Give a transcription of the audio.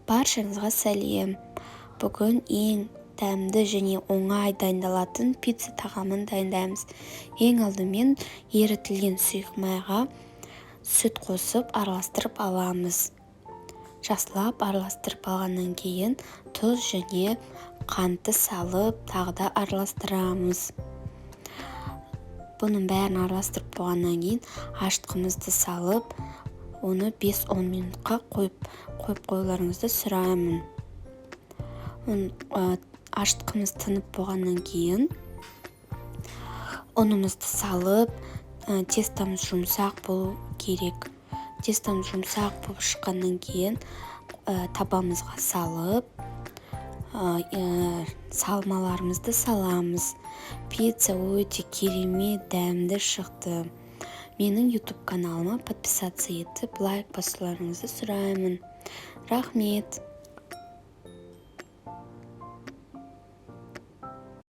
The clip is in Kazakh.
Баршаңызға сәлем. Бүгін ең дәмді және оңай дайындалатын пицца тағамын дайындаймыз. Ең алдымен ерітілген сұйық майға сүт қосып араластырып аламыз. Жақсылап араластырып алғаннан кейін тұз және қантты салып тағы да араластырамыз. Бұның бәрін араластырып болғаннан кейін ашытқымызды салып, оны 5-10 минутқа қойып қоюларыңызды сұраймын. Ашытқымыз тынып болғаннан кейін ұнымызды салып, тестамыз жұмсақ болу керек. Тестамыз жұмсақ болып шыққаннан кейін табамызға салып, салмаларымызды саламыз. Пицца өте керемет дәмді шықты. Менің YouTube каналыма подписаться етіп, лайк басуларыңызды сұраймын. Рахмет.